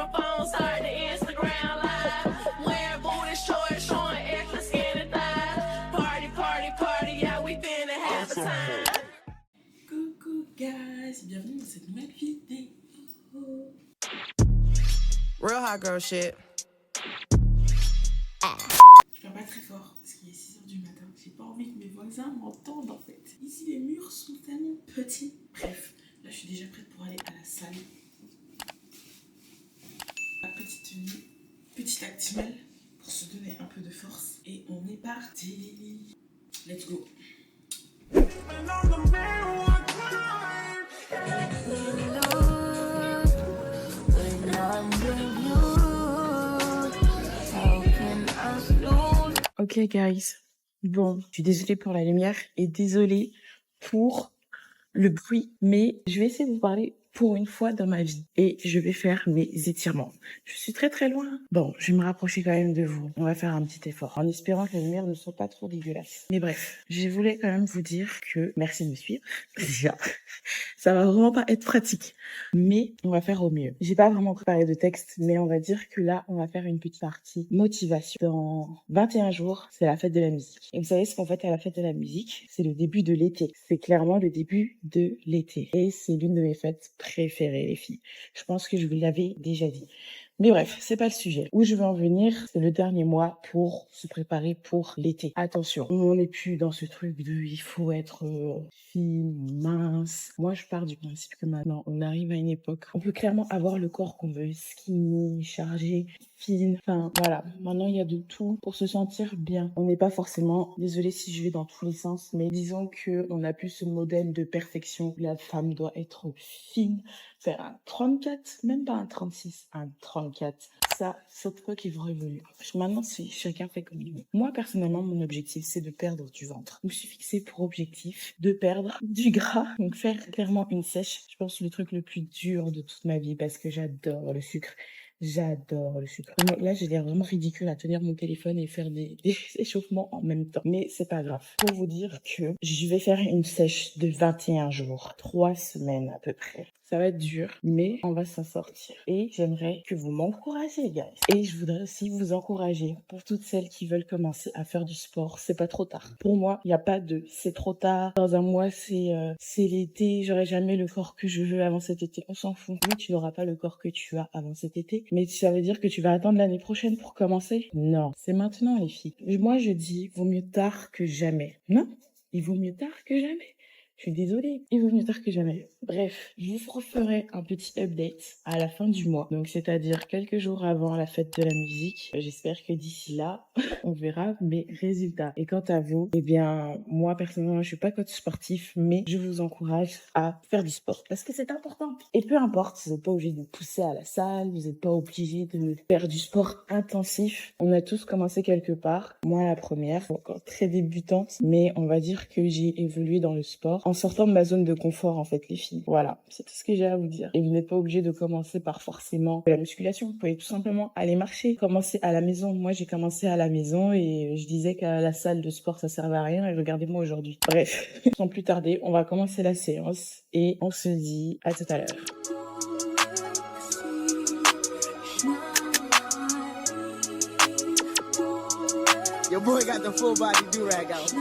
camera phone, start the Instagram live. Wearing booty shorts, showing extra skinny thighs. Party, party, party, yeah, we finna have a time. Coucou guys, bienvenue dans cette nouvelle vidéo. Real hot girl shit. Je parle pas très fort parce qu'il est 6h du matin. J'ai pas envie que mes voisins m'entendent en fait. Ici les murs sont tellement petits. Bref, là je suis déjà prête pour aller à la salle. La petite tenue, petit Actimel pour se donner un peu de force. Et on est parti. Let's go. Ok guys, bon, je suis désolée pour la lumière et désolée pour le bruit, mais je vais essayer de vous parler pour une fois dans ma vie et je vais faire mes étirements. Je suis très très loin. Bon, je vais me rapprocher quand même de vous. On va faire un petit effort en espérant que la lumière ne soit pas trop dégueulasse. Mais bref, je voulais quand même vous dire que merci de me suivre. Déjà, ça va vraiment pas être pratique, mais on va faire au mieux. J'ai pas vraiment préparé de texte, mais on va dire que là, on va faire une petite partie motivation. Dans 21 jours, c'est la fête de la musique. Et vous savez ce qu'on fait à la fête de la musique? C'est le début de l'été. C'est clairement le début de l'été. Et c'est l'une de mes fêtes préférées, les filles. Je pense que je vous l'avais déjà dit. Mais bref, c'est pas le sujet. Où je veux en venir, c'est le dernier mois pour se préparer pour l'été. Attention, on n'est plus dans ce truc de il faut être fine, mince. Moi, je pars du principe que maintenant, on arrive à une époque, on peut clairement avoir le corps qu'on veut, skinny, chargé, fine. Enfin, voilà. Maintenant, il y a de tout pour se sentir bien. On n'est pas forcément, désolée si je vais dans tous les sens, mais disons que on n'a plus ce modèle de perfection où la femme doit être fine, faire un 34, même pas un 36, un 34. Ça, c'est trop qui va évoluer. Maintenant, chacun fait comme il veut. Moi, personnellement, mon objectif, c'est de perdre du ventre. Je me suis fixé pour objectif de perdre du gras. Donc, faire clairement une sèche. Je pense le truc le plus dur de toute ma vie parce que j'adore le sucre. J'adore le sucre. Là, j'ai l'air vraiment ridicule à tenir mon téléphone et faire des échauffements en même temps. Mais c'est pas grave. Pour vous dire que je vais faire une sèche de 21 jours. 3 semaines à peu près. Ça va être dur, mais on va s'en sortir. Et j'aimerais que vous m'encouragez, guys. Et je voudrais aussi vous encourager pour toutes celles qui veulent commencer à faire du sport. C'est pas trop tard. Pour moi, il n'y a pas de c'est trop tard. Dans un mois, c'est l'été. J'aurai jamais le corps que je veux avant cet été. On s'en fout. Oui, tu n'auras pas le corps que tu as avant cet été. Mais ça veut dire que tu vas attendre l'année prochaine pour commencer? Non. C'est maintenant, les filles. Moi, je dis, vaut mieux tard que jamais. Non? Il vaut mieux tard que jamais. Je suis désolée, il vaut mieux tard que jamais. Bref, je vous referai un petit update à la fin du mois. Donc, c'est-à-dire quelques jours avant la fête de la musique. J'espère que d'ici là, on verra mes résultats. Et quant à vous, eh bien, moi, personnellement, je suis pas coach sportif, mais je vous encourage à faire du sport. Parce que c'est important. Et peu importe, vous n'êtes pas obligé de pousser à la salle, vous n'êtes pas obligé de faire du sport intensif. On a tous commencé quelque part. Moi, la première, encore très débutante, mais on va dire que j'ai évolué dans le sport en sortant de ma zone de confort, en fait, les filles. Voilà, c'est tout ce que j'ai à vous dire. Et vous n'êtes pas obligé de commencer par forcément la musculation. Vous pouvez tout simplement aller marcher, commencer à la maison. Moi, j'ai commencé à la maison et je disais qu'à la salle de sport, ça servait à rien. Et regardez-moi aujourd'hui. Bref, sans plus tarder, on va commencer la séance et on se dit à tout à l'heure. Your boy got the full body do-rag out.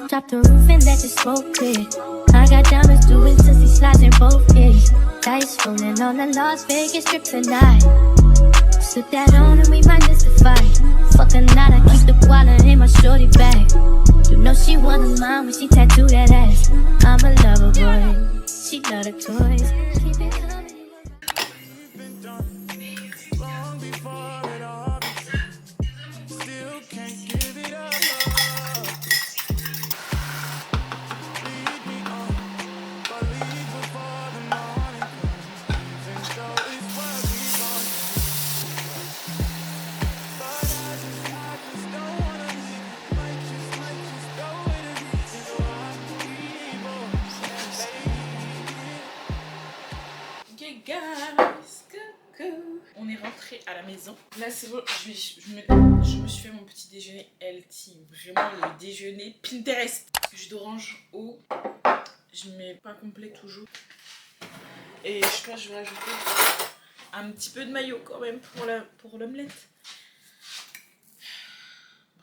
Drop the roof and let the smoke clear. I got diamonds doing sissy slides in both ears. Dice rolling on the Las Vegas strip tonight. Slip that on and we might miss the fight. Fuck a night, I keep the wallet in my shorty bag. You know she wasn't mine when she tattooed that ass. I'm a lover boy, she love the toys. Keep it coming. Guys, coucou. On est rentré à la maison. Là c'est bon, je me suis fait mon petit déjeuner healthy. Vraiment le déjeuner Pinterest. Jus d'orange, eau. Je mets pas complet toujours. Et je pense que je vais rajouter un petit peu de maillot quand même pour l'omelette.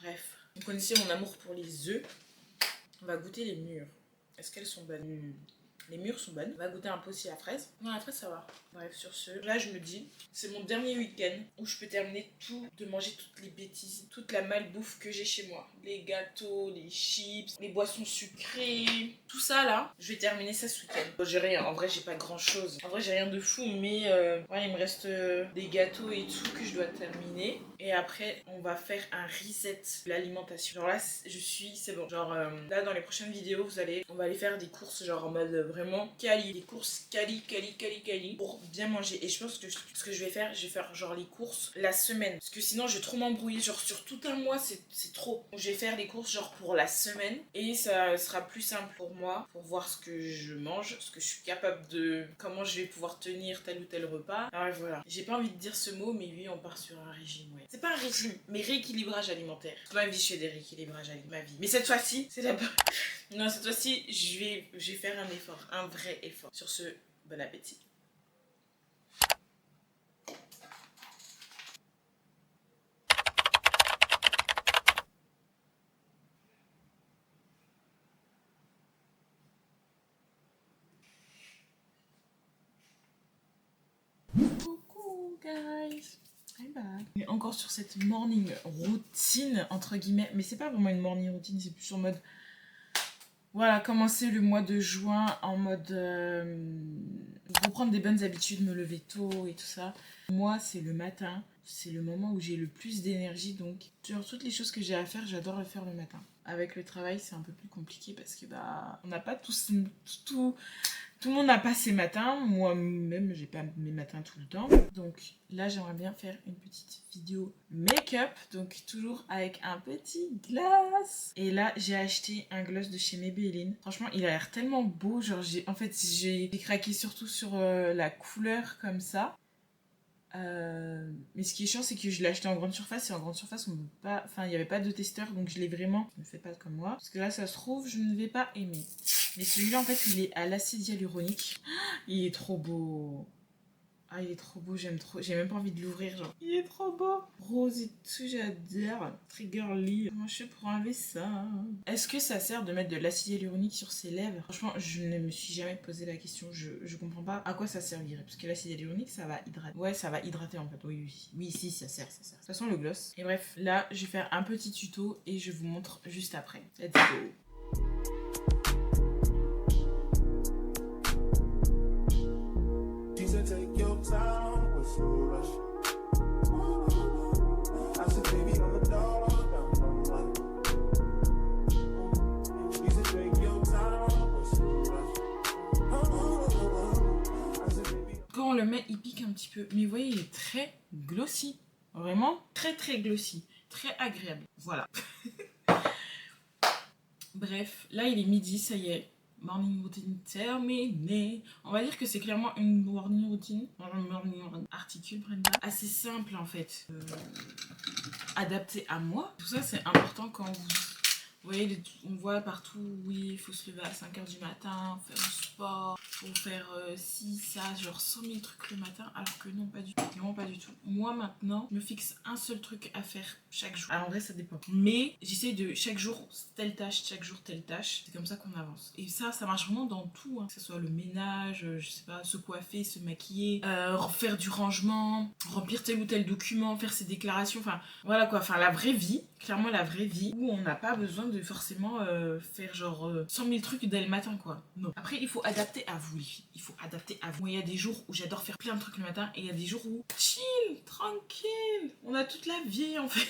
Bref, vous connaissez mon amour pour les œufs. On va goûter les mûres. Est-ce qu'elles sont bonnes? Les mûres sont bonnes. On va goûter un peu aussi la fraise. Non, la fraise ça va. Bref, sur ce, là je me dis, c'est mon dernier week-end où je peux terminer tout, de manger toutes les bêtises, toute la malbouffe que j'ai chez moi. Les gâteaux, les chips, les boissons sucrées, tout ça là, je vais terminer ça ce week-end. J'ai rien, en vrai j'ai pas grand chose. En vrai j'ai rien de fou, mais ouais, il me reste des gâteaux et tout que je dois terminer. Et après, on va faire un reset de l'alimentation. Genre là, c'est bon. Genre là, dans les prochaines vidéos, on va aller faire des courses genre en mode vraiment quali. Des courses quali pour bien manger. Et je pense que ce que je vais faire genre les courses la semaine. Parce que sinon, je vais trop m'embrouiller. Genre sur tout un mois, c'est trop. Donc, je vais faire les courses genre pour la semaine. Et ça sera plus simple pour moi, pour voir ce que je mange, ce que je suis capable de... Comment je vais pouvoir tenir tel ou tel repas. Alors voilà. J'ai pas envie de dire ce mot, mais oui, on part sur un régime, ouais. C'est pas un régime, mais rééquilibrage alimentaire. Toute ma vie, je fais des rééquilibrages alimentaires. Ma vie. Mais cette fois-ci, c'est la bonne. Non, cette fois-ci, je vais faire un effort. Un vrai effort. Sur ce, bon appétit. Coucou, guys. On est encore sur cette morning routine entre guillemets, mais c'est pas vraiment une morning routine, c'est plus en mode voilà, commencer le mois de juin en mode reprendre des bonnes habitudes, me lever tôt et tout ça. Moi, c'est le matin, c'est le moment où j'ai le plus d'énergie, donc genre toutes les choses que j'ai à faire, j'adore le faire le matin. Avec le travail, c'est un peu plus compliqué parce que bah on n'a pas tout le monde n'a pas ses matins, moi-même j'ai pas mes matins tout le temps. Donc là j'aimerais bien faire une petite vidéo make-up, donc toujours avec un petit gloss. Et là j'ai acheté un gloss de chez Maybelline. Franchement il a l'air tellement beau, genre j'ai craqué surtout sur la couleur comme ça. Mais ce qui est chiant c'est que je l'ai acheté en grande surface et en grande surface on peut pas, enfin il n'y avait pas de testeur donc je l'ai vraiment, ne fais pas comme moi parce que là ça se trouve je ne vais pas aimer. Mais celui-là en fait il est à l'acide hyaluronique. Il est trop beau. Ah il est trop beau, j'aime trop, j'ai même pas envie de l'ouvrir genre. Il est trop beau. Rose et tout, j'adore. Très girly. Comment je fais pour enlever ça? Est-ce que ça sert de mettre de l'acide hyaluronique sur ses lèvres? Franchement je ne me suis jamais posé la question, je comprends pas à quoi ça servirait. Parce que l'acide hyaluronique ça va hydrater. Ouais ça va hydrater en fait, oui si ça sert. De toute façon le gloss. Et bref là je vais faire un petit tuto et je vous montre juste après. Let's go. Take your time with no rush. I said, baby, I'm a dog, I'm one. You said, take your time with no rush. I said, baby. Quand on le met, il pique un petit peu. Mais vous voyez, il est très glossy. Vraiment très glossy. Très agréable. Voilà. Bref, là il est midi, ça y est. Morning routine terminée. On va dire que c'est clairement une morning routine. Articule, Brenda. Assez simple en fait. Adapté à moi. Tout ça c'est important quand vous voyez, on voit partout, oui, il faut se lever à 5h du matin, faire du sport, faut faire ci, ça, genre 100 000 trucs le matin, alors que non, pas du tout, vraiment pas du tout. Moi maintenant, je me fixe un seul truc à faire chaque jour. Alors en vrai, ça dépend. Mais j'essaie de chaque jour, telle tâche, chaque jour, telle tâche. C'est comme ça qu'on avance. Et ça marche vraiment dans tout, hein. Que ce soit le ménage, je sais pas, se coiffer, se maquiller, faire du rangement, remplir tel ou tel document, faire ses déclarations, enfin voilà quoi, enfin la vraie vie. Clairement la vraie vie où on n'a pas besoin de forcément faire genre 100 000 trucs dès le matin quoi. Non. Après il faut adapter à vous les filles. Il faut adapter à vous. Moi il y a des jours où j'adore faire plein de trucs le matin et il y a des jours où chill, tranquille. On a toute la vie en fait.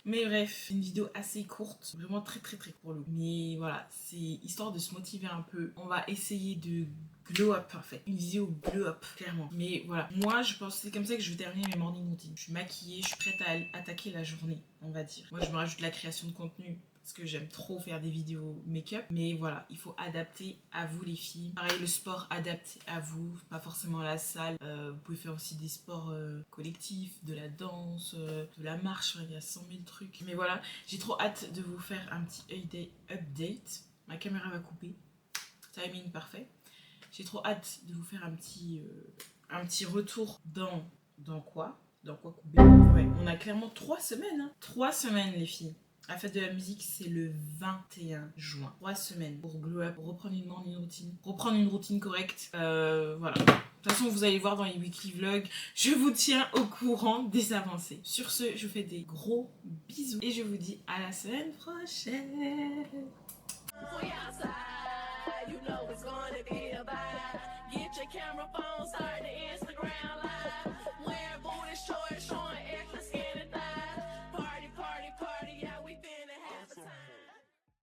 Mais bref, une vidéo assez courte, vraiment très pour le coup. Mais voilà, c'est histoire de se motiver un peu. On va essayer de glow up en fait. Une vidéo glow up, clairement. Mais voilà, moi je pense que c'est comme ça que je vais terminer mes morning routines. Je suis maquillée, je suis prête à attaquer la journée, on va dire. Moi je me rajoute la création de contenu parce que j'aime trop faire des vidéos make-up. Mais voilà, il faut adapter à vous les filles. Pareil, le sport adapté à vous, pas forcément la salle. Vous pouvez faire aussi des sports collectifs, de la danse, de la marche, il y a 100 000 trucs. Mais voilà, j'ai trop hâte de vous faire un petit update. Ma caméra va couper, timing parfait. J'ai trop hâte de vous faire un petit un petit retour dans quoi couper. Ouais, on a clairement 3 semaines. Hein. 3 semaines, les filles. La fête de la musique, c'est le 21 juin. 3 semaines pour glow up, pour reprendre une morning routine, reprendre une routine correcte. Voilà. De toute façon, vous allez voir dans les weekly vlogs, je vous tiens au courant des avancées. Sur ce, je vous fais des gros bisous et je vous dis à la semaine prochaine. We outside, you know it's gonna be a vibe.